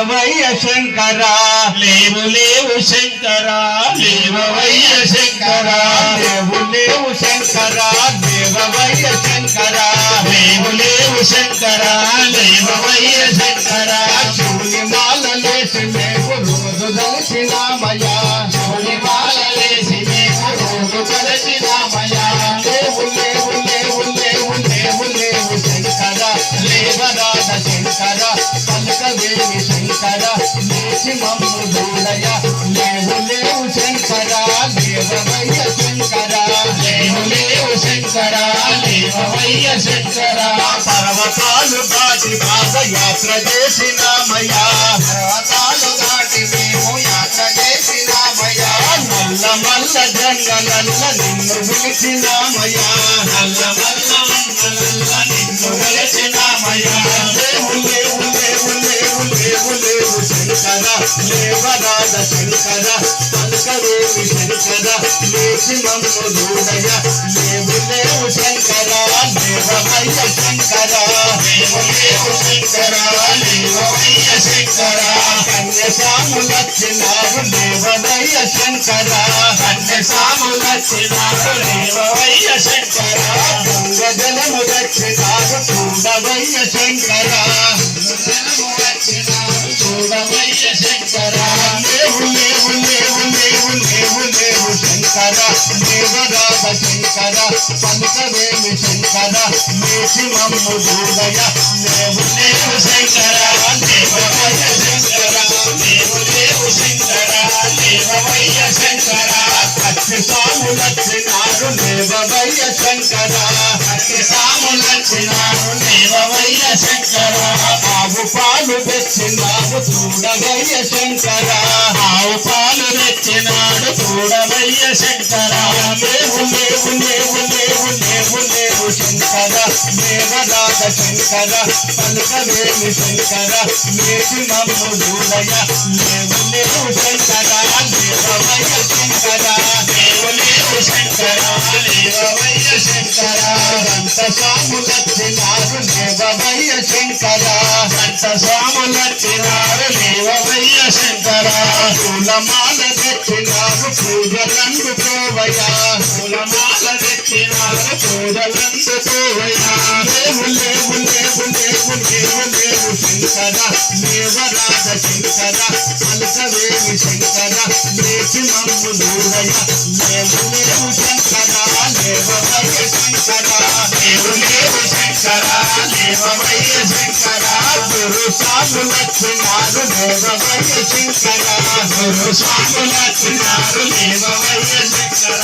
లేవవయ్య శంకర లేవు లేవు శంకర లేవవయ్య శంకర లేవు లేవు శంకర లేవవయ్య శంకర లేవు లేవు శంకర లేవవయ్య శంకర శివుని మాలలేసి మేము రోజు దర్శినామయ్యా శివుని మాలలేసి మేము రోజు కలిసినామయ్యా లేవు లేవు లేవు లేవు లేవు లేవు శంకర లేవరాధ శంకర పలకవేమి శంకర లేచి మమ్ము దూడయ లేవు లేవు శంకర లేవవయ్య శంకర లేవు లేవు శంకర లేవవయ్య శంకర పర్వతాలు దాటి పాదయాత్ర చేసినామయ్యా పర్వతాలు దాటి మేము యాత్ర చేసినామయ్యా నల్ల మల్ల జంగలల్ల నిన్ను పిలిచినామయ్యా నల్ల మల్ల మంగళల్ల నిన్ను వెలసినామయ్యా లేవు లేవు లేవు లేవు లేవు లేవు శంకర లేవరాధ శంకర పలకవేమి శంకర లేచి మమ్ము దూడయ లేవు లేవు శంకర లేవవయ్య శంకర లేవు లేవు శంకర లేవవయ్య శంకర కన్యసాములచ్చినారు లేవవయ్య శంకర కన్యసాములచ్చినారు లేవవయ్య శంకర గంగ జలము దక్షిణారు చూడవయ్య శంకర జనము వచ్చినారు చూడవయ్య శంకర లేవు లేవు లేవు లేవు లేవు లేవు శంకర దేవరాధ శంకర పలకవేమి శంకర లేచి మమ్ము దూడయ లేవు లేవు శంకర లేవవయ్య శంకర లేవు లేవు శంకర లేవవయ్య శంకర కచ్చి సాములచ్చినారు లేవవయ్య శంకర సాములచ్చినారు లేవవయ్య శంకర ఆవు పాలు తెచ్చినారు చూడవయ్య శంకర ఆవు పాలు తెచ్చినాడు చూడవయ్య శంకర లేవు లేవు లేవు లేవు లేవు లేవు శంకర దేవరాధ శంకర పలకవేమి శంకర లేచి మమ్ము దూడయ లేవు లేవు శంకర లేవవయ్య శంకర లేవు లేవు శంకర లేవవయ్య శంకర సంత సాములచ్చినారు లేవవయ్య శంకర సంత స్వాములచ్చినారు లేవవయ్య శంకర పూలమాల తెచ్చినారు పూజలందుకోవయ్యా కులమాల తెచ్చినారు పూజలందుకోవయ్యా లేవు లేవు లేవు లేవు లేవు లేవు శంకర దేవరాధ శంకర పలకవేమి శంకర లేచి మమ్ము దూడయ లేవు లేవు శంకర లేవవయ్య శంకర లేవు లేవు శంకర లేవవయ్య శంకర గురు సాములచ్చినారు లేవవయ్య శంకర గురు స్వాములచ్చినారు లేవవయ్య శంకర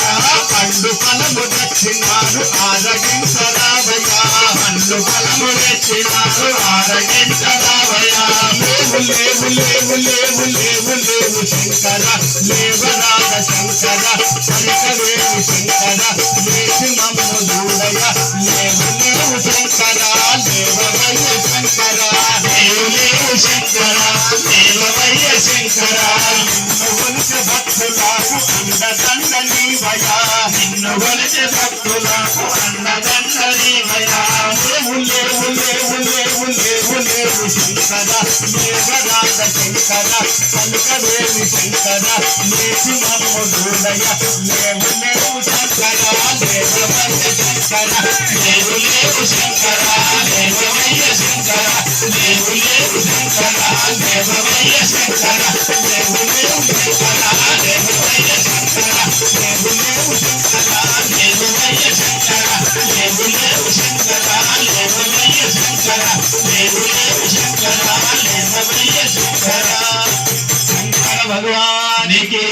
పండు ఫలము దక్షిణారు ఆరగించరావయ్యా పండు ఫలము తెచ్చినారు ఆరగించరావయ్యా లేవు లేవు లేవు లేవు లేవు లేవు శంకర లేవరాధ శంకర పలకవేమి శంకర లేచి మమ్ము దూడయ లేవు లేవు శంకర లేవవయ్య శంకర లేవు లేవు శంకర లేవవయ్య శంకర నిన్ను కొలిచే భక్తులకు అండదండ నీవయ్యా నిన్ను కొలిచే భక్తులకు అండదండలీవయ్యా లేవు లేవు లేవు లేవు లేవు లేవు శంకర దేవరాధ శంకర పలకవేమి శంకర లేచి మమ్ము దూడయ లేవు లేవు శంకర లేవవయ్య శంకర లేవు లేవు శంకర లేవవయ్య శంకర లేవు లేవు శంకర లేవవయ్య శంకర లేవు లేవు శంకర లేవవయ్య శంకర లేవు లేవు శంకర లేవవయ్య శంకర లేవు లేవు శంకర లేవవయ్య శంకర లేవు లేవు శంకర లేవవయ్య శంకర శంకర భగవానికి